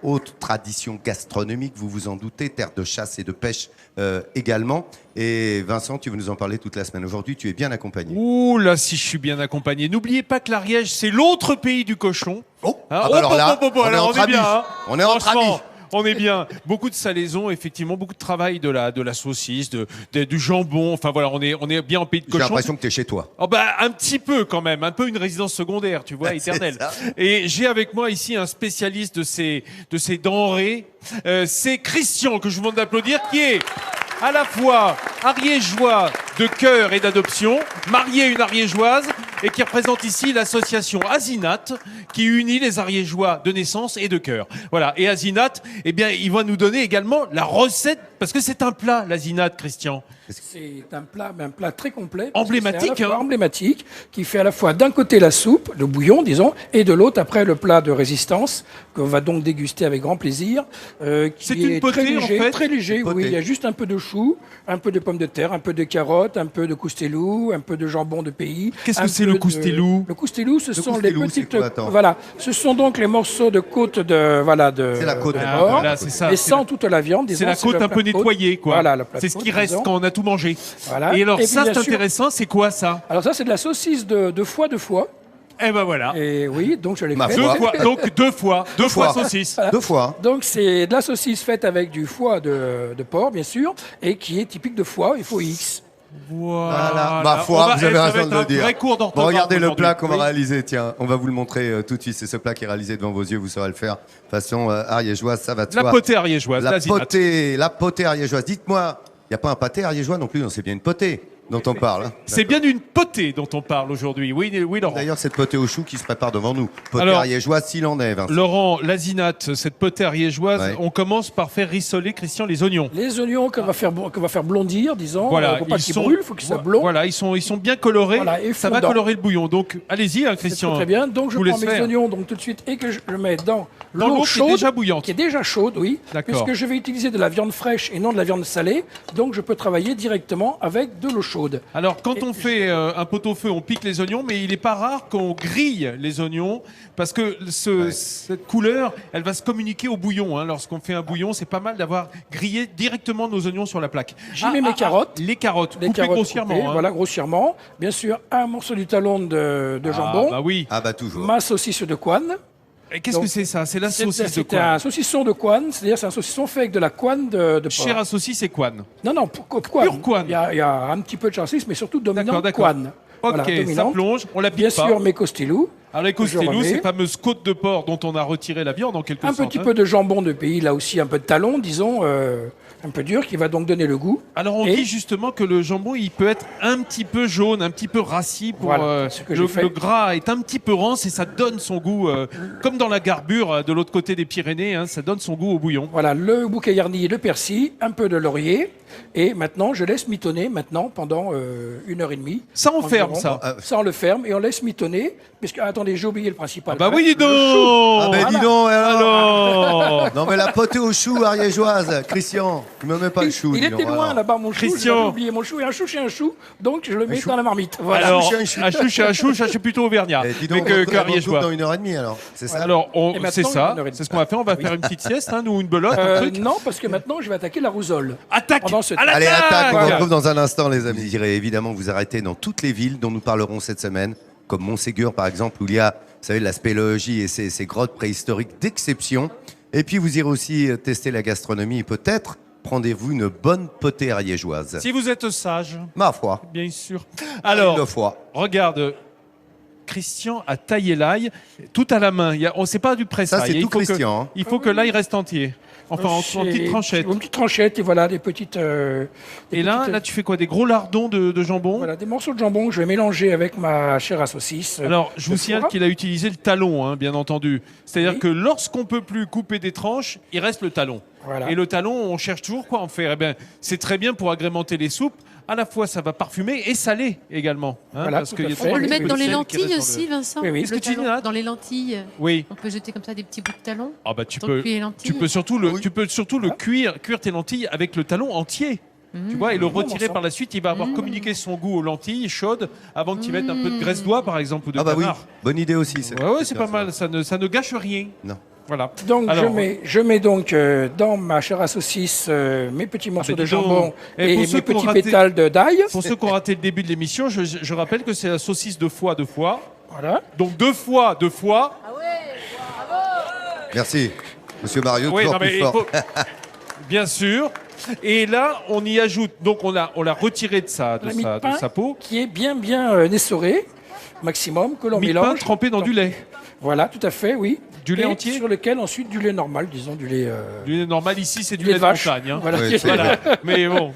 haute tradition gastronomique, vous vous en doutez, terre de chasse et de pêche également. Et Vincent, tu veux nous en parler toute la semaine. Aujourd'hui, tu es bien accompagné. Ouh là, si je suis bien accompagné. N'oubliez pas que l'Ariège, c'est l'autre pays du cochon. Oh, Hein, alors là, alors, on est bien. Hein. On est entre amis. Franchement, on est bien. Beaucoup de salaisons, effectivement, beaucoup de travail de la saucisse, du jambon. Enfin voilà, on est bien en pays de J'ai cochon. l'impression que tu es chez toi. Oh bah un petit peu quand même, un peu une résidence secondaire, tu vois, éternelle. ça. Et j'ai avec moi ici un spécialiste de ces denrées. C'est Christian que je vous demande d'applaudir, qui est à la fois ariégeois de cœur et d'adoption, marié à une ariégeoise, et qui représente ici l'association Asinat, qui unit les ariégeois de naissance et de cœur. Voilà. Et Asinat, eh bien, il va nous donner également la recette, parce que c'est un plat, l'Asinat, Christian. C'est un plat très complet. Emblématique, C'est à la fois hein. emblématique, qui fait à la fois d'un côté la soupe, le bouillon, disons, et de l'autre après le plat de résistance, qu'on va donc déguster avec grand plaisir. C'est une potée, très léger, en fait. très léger, Une potée. oui. Il y a juste un peu de choux, un peu de pommes de terre, un peu de carottes, un peu de coustelou, un peu de jambon de pays. Qu'est-ce que un c'est peu le de- coustelou? Le coustelou, ce sont les coustelou, c'est petites, quoi, attends voilà, ce sont donc les morceaux de côte de, voilà, de. C'est la côte. de Ah, porc, voilà, c'est ça. mais C'est sans toute la viande. C'est disons, la côte le un plat peu de côte. nettoyée, quoi. Voilà, le plat de C'est ce côte, qui reste disons. quand on a tout mangé. Voilà. Et alors Et puis, ça, bien c'est sûr- intéressant, c'est quoi ça? Alors ça, c'est de la saucisse de foie de foie. Eh ben voilà. Et oui, donc je l'ai Ma fait. Deux fois, donc deux fois fois. saucisse. Voilà. 2 fois. Donc c'est de la saucisse faite avec du foie de porc, bien sûr, et qui est typique de foie, il faut X. Voilà. Ma On foi, va- vous avez ça va raison être de le un dire. vrai cours Bon, d'orthographe regardez le aujourd'hui. plat qu'on va Oui. réaliser. Tiens, on va vous le montrer tout de suite. C'est ce plat qui est réalisé devant vos yeux. Vous saurez le faire. De façon ariégeoise, ça va de La soi. potée ariégeoise, La potée ariégeoise. Dites-moi, il n'y a pas un pâté ariégeois non plus, non, c'est bien une potée dont on parle. Hein. C'est bien d'une potée dont on parle aujourd'hui. Oui, oui, Laurent. D'ailleurs, cette potée au chou qui se prépare devant nous. Potée Alors, ariégeoise, s'il en est, Vincent. Laurent, l'Asinat, cette potée ariégeoise, Ouais. on commence par faire rissoler, Christian, les oignons. Les oignons qu'on va faire blondir, disons. Voilà, Faut pas qu'ils brûlent, il faut qu'ils soient blonds. Voilà, ils sont bien colorés. Voilà, et ça va fondants. colorer le bouillon. Donc, allez-y, hein, C'est Christian. très bien. Donc je vous prends laisse mes faire. oignons donc tout de suite et que je le mets dans Dans l'eau l'eau qui est chaude, déjà bouillante. qui est déjà chaude, oui, D'accord. puisque je vais utiliser de la viande fraîche et non de la viande salée. Donc je peux travailler directement avec de l'eau chaude. Alors, quand on fait un pot-au-feu, on pique les oignons, mais il n'est pas rare qu'on grille les oignons parce que cette couleur, elle va se communiquer au bouillon. Hein. Lorsqu'on fait un bouillon, c'est pas mal d'avoir grillé directement nos oignons sur la plaque. J'y mets mes carottes. Les carottes, Les coupées carottes grossièrement. coupées, hein. voilà, grossièrement. Bien sûr, un morceau du talon de Ah, jambon, bah oui. Ah bah toujours. ma saucisse de couenne. Et qu'est-ce Donc, que c'est ça? C'est la saucisse de C'est quoi? un saucisson de couenne, c'est-à-dire c'est un saucisson fait avec de la couenne de porc. Chair à saucisse et couenne. Non, non, couenne. Pure couenne. Il y a un petit peu de chair saucisse, mais surtout dominante D'accord. couenne. Ok, Voilà, ça dominante. plonge, on la pique Bien pas. sûr, mes costilous. Alors les je costilous, remets. ces fameuses côtes de porc dont on a retiré la viande en quelque Un sorte. petit hein. peu de jambon de pays, là aussi un peu de talon, disons, un peu dur, qui va donc donner le goût. Alors on Et- dit justement que le jambon, il peut être un petit peu jaune, un petit peu rassis. Pour, Voilà, c'est ce que j'ai fait. le gras est un petit peu rance et ça donne son goût, comme dans la garbure de l'autre côté des Pyrénées, hein, ça donne son goût au bouillon. Voilà, le bouquet garni de persil, un peu de laurier. Et maintenant, je laisse mitonner pendant 1h30. Ça, on ferme, environ. ça. Ça, on le ferme et on laisse mitonner. Puisque, attendez, j'ai oublié le principal. Bah oui, dis donc. Ah ben dis donc, Alors Non mais la potée au chou ariégeoise, Christian, tu me mets pas le chou. Il dis donc, était loin alors. là-bas, mon chou. Christian. J'avais oublié mon chou. Et un chou chez un chou. Donc, je le mets chou. dans la marmite. Voilà. Alors, chouche, un chou. un chouche et un chouche, je suis plutôt auvergnat. Eh, dis Mais donc, que on retrouve ariégeois. dans 1h30 alors, c'est ça. Alors, Et maintenant, c'est ça, 1h30. c'est ce qu'on va faire. On va faire une petite sieste, hein, nous, une belote, un truc. Non, parce que maintenant, je vais attaquer la roussole. Attaque Pendant ce temps. Allez, attaque, on Voilà. se retrouve dans un instant, les amis. Vous irez évidemment vous arrêter dans toutes les villes dont nous parlerons cette semaine, comme Montségur par exemple, où il y a, vous savez, la spéléologie et ces grottes préhistoriques d'exception. Et puis vous irez aussi tester la gastronomie et peut-être prendrez-vous une bonne potée ariégeoise. Si vous êtes sage, Ma foi, bien sûr. une Alors, fois. regarde, Christian a taillé l'ail tout à la main. On sait pas du pressail. Ça, c'est Il tout faut que- Christian, hein. Il faut que l'ail reste entier. Enfin, en petites tranchettes. Une petite tranchette et voilà, des petites. Et là, tu fais quoi? Des gros lardons de jambon? Voilà, des morceaux de jambon que je vais mélanger avec ma chair à saucisse. Alors, je vous de signale foie. qu'il a utilisé le talon, hein, bien entendu. C'est-à-dire Oui. que lorsqu'on peut plus couper des tranches, il reste le talon. Voilà. Et le talon, on cherche toujours quoi en faire. Eh bien, c'est très bien pour agrémenter les soupes. À la fois, ça va parfumer et saler également. Hein, Voilà, parce tout qu'il à y a fait. On peut toujours le un mettre peu dans de les sel qui lentilles reste dans aussi, Vincent. Oui, oui. Le Qu'est-ce que tu dis, talon, Nat dans les lentilles, Oui. on peut jeter comme ça des petits bouts de talon. Ah bah tu Tant peux, cuire les lentilles. tu peux surtout le cuire tes lentilles avec le talon entier. Tu vois, et le retirer ça. par la suite, il va avoir communiqué son goût aux lentilles chaudes avant que tu mettes un peu de graisse d'oie, par exemple, ou de Ah bah oui, canard. bonne idée aussi. Ouais, c'est pas mal, ça ne gâche rien. Non. Voilà. Donc Alors, je mets donc dans ma chair à saucisse mes petits morceaux de dis donc. jambon Et et pour mes ceux qui ont petits raté- pétales d'ail. Pour ceux qui ont raté le début de l'émission, je rappelle que c'est la saucisse de foie. Voilà. Donc deux fois. Merci. Monsieur Mario, Oui, toujours non, mais plus il fort. faut- Bien sûr. Et là, on y ajoute. Donc on l'a retiré de sa La mie de pain peau. qui est bien nessorée, maximum, que l'on Mie de pain mélange. trempé dans du lait. Voilà, tout à fait, oui. Du lait Et entier sur lequel ensuite du lait normal, disons du lait. Du lait normal ici, c'est du lait lait de de vache. montagne. Hein. Voilà. Oui, c'est Voilà. vrai. Mais bon,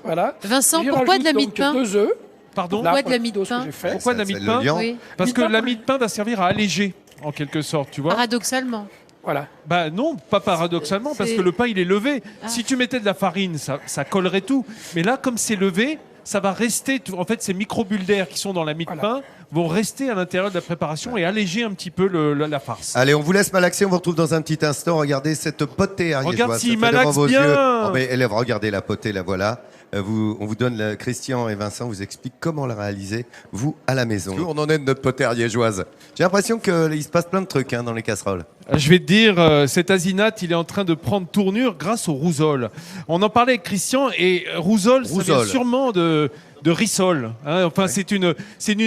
Voilà. Vincent, J'y pourquoi de la rajoute mie de donc pain 2 œufs. pardon. Là, Pourquoi pour de la la mie de dose que pain j'ai fait. Pourquoi de la mie de C'est pain le liant. Oui. Parce que Mie de pain la mie de pain va servir à alléger, en quelque sorte, tu vois. Paradoxalement. Voilà. Bah non, pas paradoxalement, parce C'est- que le pain il est levé. Ah. Si tu mettais de la farine, ça collerait tout. Mais là, comme c'est levé, ça va rester. En fait, ces micro-bulles d'air qui sont dans la mie de pain vont rester à l'intérieur de la préparation et alléger un petit peu la farce. Allez, on vous laisse malaxer. On vous retrouve dans un petit instant. Regardez cette potée ariégeoise. Regarde Ça s'il fait devant malaxe vos bien. yeux. Oh, mais élève, regardez la potée, la voilà. On vous donne, Christian et Vincent vous expliquent comment la réaliser, vous, à la maison. On en est de notre potée ariégeoise. J'ai l'impression qu'il se passe plein de trucs dans les casseroles. Je vais te dire, cet asinate, il est en train de prendre tournure grâce au rousol. On en parlait avec Christian et rousol, ça vient Rousol. sûrement de rissole. Hein. Enfin, c'est une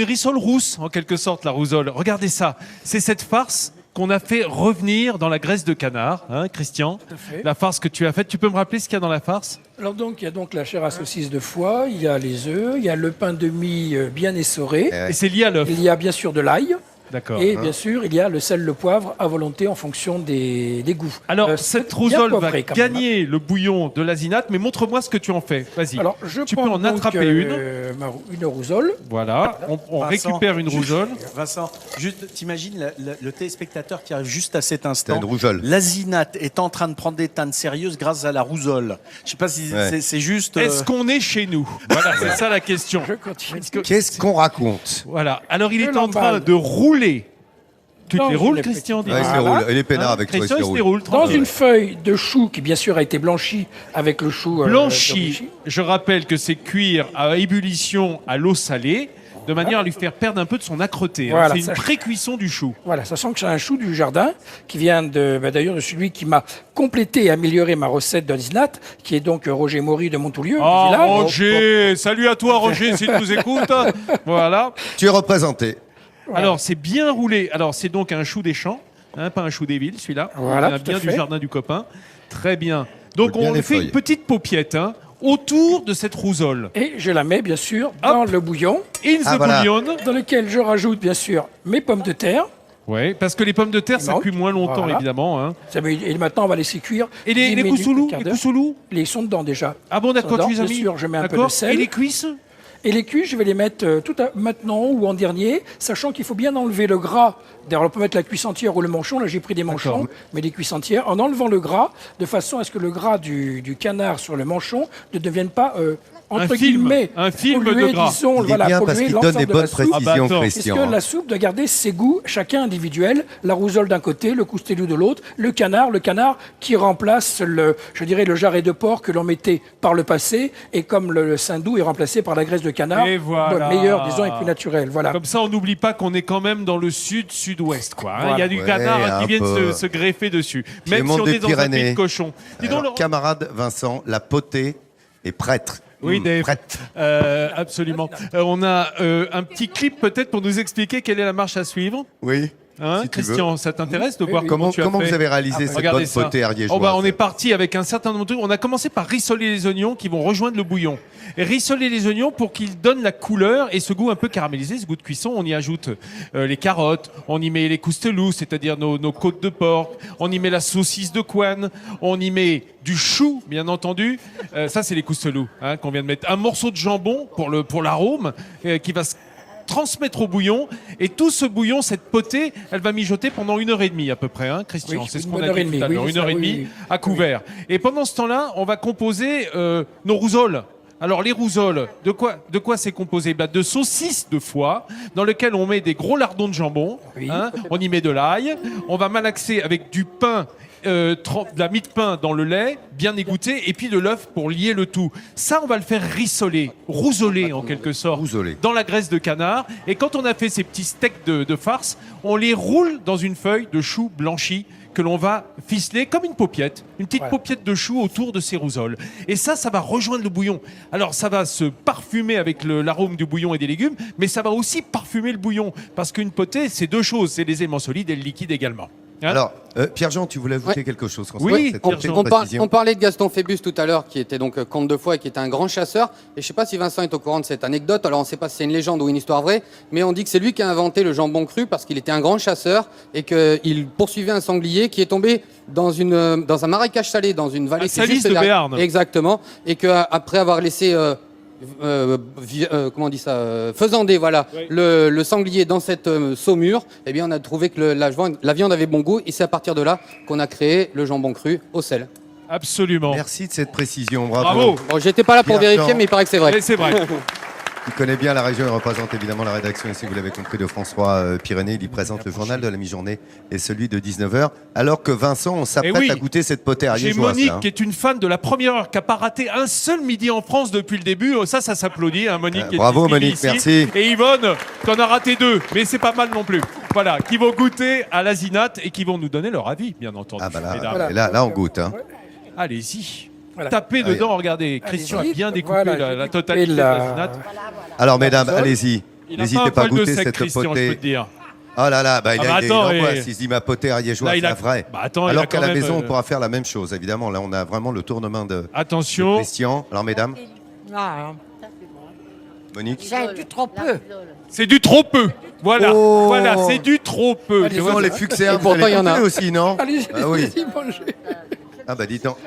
rissole rousse, en quelque sorte, la rousole. Regardez ça. C'est cette farce qu'on a fait revenir dans la graisse de canard, hein, Christian. Tout à fait. La farce que tu as faite. Tu peux me rappeler ce qu'il y a dans la farce? Alors donc, il y a donc la chair à saucisse de foie, il y a les œufs, il y a le pain de mie bien essoré, Ouais. Et c'est lié à l'œuf. il y a bien sûr de l'ail, D'accord. et bien sûr, il y a le sel, le poivre à volonté en fonction des goûts. Alors, C'est cette bien rousole va poivré quand même, hein. gagner le bouillon de l'asinate, mais montre-moi ce que tu en fais. Vas-y. Alors, je Tu prends peux en donc, attraper une. une rousole. Voilà, on Vincent, récupère une rousole. Vincent, juste, t'imagines le téléspectateur qui arrive juste à cet C'est instant. une rougeole. L'asinate est en train de prendre des teintes sérieuses grâce à la rousole. Je sais pas si Ouais. c'est juste. Est-ce qu'on est chez nous? Voilà, c'est ça la question. Je continue. Est-ce que- Qu'est-ce qu'on raconte? Voilà. Alors, il Je est en train l'emballe. de rouler. Tu te Dans les roules, une Christian? petite- dis-moi. Ouais, il se les Voilà. roule. Il est peinard Hein, avec toi, il Christian, se les il se les roule. roule. Dans tranquille. une feuille de chou qui bien sûr a été blanchie avec le chou Blanchi, d'origine. je rappelle que c'est cuire à ébullition à l'eau salée, de manière à lui faire perdre un peu de son âcreté. Hein. Voilà, C'est une ça- pré-cuisson du chou. Voilà, sachant que c'est un chou du jardin qui vient d'ailleurs de celui qui m'a complété et amélioré ma recette d'alisinate, qui est donc Roger Maury de Montoulieu. Oh, du village. Roger! Salut à toi, Roger, si tu nous écoutes. Voilà. Tu es représenté. Alors, c'est bien roulé. Alors, c'est donc un chou des champs, hein, pas un chou des villes, celui-là. Voilà, On a tout à bien du fait. jardin du copain. Très bien. Donc, Bien on les fait feuilles. une petite paupiette autour de cette rousole. Et je la mets bien sûr dans le bouillon, In Ah, the voilà. bouillon. dans lequel je rajoute bien sûr mes pommes de terre. Oui, parce que les pommes de terre, ça manque. cuit moins longtemps, Voilà. évidemment. Hein. Et maintenant on va laisser cuire. Et 10 les minutes, coussoulous, un quart les d'heure. coussoulous Ils sont dedans déjà. Ah bon, d'accord, Dedans, tu les as bien mis. sûr, je mets un peu D'accord. de sel. Et les cuisses? Et les cuits, je vais les mettre maintenant ou en dernier, sachant qu'il faut bien enlever le gras. D'ailleurs, on peut mettre la cuisse entière ou le manchon. Là, j'ai pris des manchons, mais des cuisses entières. En enlevant le gras, de façon à ce que le gras du canard sur le manchon ne devienne pas, entre film, guillemets, un film de pollué, gras. disons, Il est voilà, bien parce pollué qu'il donne l'ensemble des de la bonnes soupe. précisions, Ah bah attends. Christian. Puisque la soupe doit garder ses goûts, chacun individuel, la rousole d'un côté, le coustelou de l'autre, le canard qui remplace je dirais, le jarret de porc que l'on mettait par le passé, et comme le saindoux est remplacé par la graisse de canard, Et voilà. meilleur, disons, et plus naturel. Voilà. Comme ça, on n'oublie pas qu'on est quand même dans le sud-sud-ouest, quoi. hein. Voilà. Il y a du Ouais, canard qui un vient de peu. se greffer dessus. Piémont Même si on des est dans un Pyrénées. pays de cochon. Dis donc, Alors, Laurent- camarade Vincent, la potée est prête. Oui, Dave. Prête. Absolument. On a un petit clip peut-être pour nous expliquer quelle est la marche à suivre. Oui. Hein, Si tu Christian, ça t'intéresse de voir oui. comment tu as Comment fait vous avez réalisé cette Regardez bonne ça. potée ariégeoise? Oh bah, on est parti avec un certain nombre de trucs. On a commencé par rissoler les oignons qui vont rejoindre le bouillon. Et rissoler les oignons pour qu'ils donnent la couleur et ce goût un peu caramélisé, ce goût de cuisson. On y ajoute les carottes, on y met les coustelous, c'est-à-dire nos côtes de porc, on y met la saucisse de couenne, on y met du chou, bien entendu. Ça, c'est les coustelous hein, qu'on vient de mettre. Un morceau de jambon pour l'arôme qui va se transmettre au bouillon et tout ce bouillon, cette potée, elle va mijoter pendant 1h30 à peu près, hein, Christian. Oui, c'est ce une qu'on bonne a heure et dit tout demie, à l'heure, oui, une ça, heure et oui, demie oui. à couvert. Et pendant ce temps-là, on va composer nos rousoles. Alors les rousoles, de quoi c'est composé? De saucisses de foie dans lequel on met des gros lardons de jambon. Oui. hein, on y met de l'ail. On va malaxer avec du pain. De la mie de pain dans le lait, bien égoutté, et puis de l'œuf pour lier le tout. Ça, on va le faire rissoler, rousoler en quelque sorte, Rousoler. dans la graisse de canard. Et quand on a fait ces petits steaks de farce, on les roule dans une feuille de chou blanchi que l'on va ficeler comme une paupiette, une petite Voilà. paupiette de chou autour de ces rousoles. Et ça va rejoindre le bouillon. Alors ça va se parfumer avec l'arôme du bouillon et des légumes, mais ça va aussi parfumer le bouillon. Parce qu'une potée, c'est deux choses, c'est les éléments solides et le liquide également. Hein? Alors, Pierre-Jean, tu voulais ajouter Ouais. quelque chose Oui, concernant cette on- petite On précision. parlait de Gaston Phébus tout à l'heure, qui était donc comte de Foix et qui était un grand chasseur. Et je ne sais pas si Vincent est au courant de cette anecdote. Alors on ne sait pas si c'est une légende ou une histoire vraie, mais on dit que c'est lui qui a inventé le jambon cru parce qu'il était un grand chasseur et qu'il poursuivait un sanglier qui est tombé dans un marécage salé, dans une vallée À qui est Salis juste de derrière. Béarn. Exactement. Et qu'après avoir laissé comment on dit ça, faisander voilà Oui. le sanglier dans cette saumure, eh bien on a trouvé que la viande avait bon goût et c'est à partir de là qu'on a créé le jambon cru au sel. Absolument. Merci de cette précision, bravo. Bravo. Bon, j'étais pas là pour Pierre-Jean. vérifier, mais il paraît que c'est vrai. Et c'est vrai. Il connaît bien la région, il représente évidemment la rédaction ici, vous l'avez compris, de François Pyrénées. Il y présente le journal de la mi-journée et celui de 19h. Alors que Vincent, on s'apprête Eh oui. à goûter cette potée J'ai ariégeoise. Monique là, hein. qui est une fan de la première heure, qui n'a pas raté un seul midi en France depuis le début. Oh, ça s'applaudit, hein, Monique. qui est bravo, suivie Monique, ici. merci. Et Yvonne, qui en a raté 2, mais c'est pas mal non plus. Voilà, qui vont goûter à l'asinate et qui vont nous donner leur avis, bien entendu. Ah bah là, mesdames. Voilà. là on goûte. Hein. Allez-y. Voilà. Tapez Allez. dedans, regardez. Christian a Allez-y. bien découpé Voilà, la j'ai totalité de découpé la- l'asinate. Alors mesdames, Sol. allez-y. Il n'a N'hésitez pas pas un à poil de goûter sec, cette Christian, je peux potée. te dire. Oh là là, bah, il Ah a bah il attends, angoisse. et- Il se dit ma potée ariégeoise, Là, il a- c'est vrai. bah attends, il a Alors qu'à quand la même, maison, on pourra faire la même chose, évidemment. Là, on a vraiment le tournement de Attention. Christian. Alors mesdames, Ah, Monique. c'est du trop peu. C'est du trop peu. Voilà, Oh. voilà, c'est du trop peu. Allez, Tu vois, Souvent, les ça. fuxéas, Et vous pourtant, allez il y en a. goûter aussi, non? Allez-y, Ah oui. allez-y, mangez. Ah bah dites donc.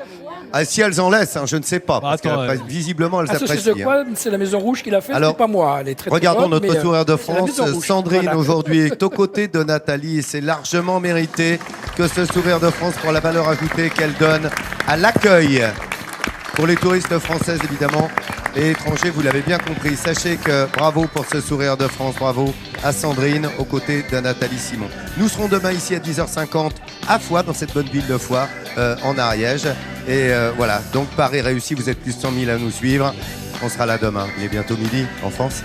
Ah, si elles en laissent, hein, je ne sais pas. Parce Attends, que, visiblement, elles Ah, saucisse apprécient. de hein. quoi C'est la Maison Rouge qui l'a fait, Alors, c'est pas moi. Elle est très, très Regardons bonne, notre mais, sourire de c'est la France. Maison Rouge. Sandrine Voilà. aujourd'hui est aux côtés de Nathalie et c'est largement mérité que ce sourire de France pour la valeur ajoutée qu'elle donne à l'accueil. Pour les touristes françaises évidemment et étrangers, vous l'avez bien compris. Sachez que bravo pour ce sourire de France, bravo à Sandrine aux côtés de Nathalie Simon. Nous serons demain ici à 10h50 à Foix, dans cette bonne ville de Foix, en Ariège. Et voilà, donc Paris réussi, vous êtes plus de 100 000 à nous suivre. On sera là demain. Il est bientôt midi en France.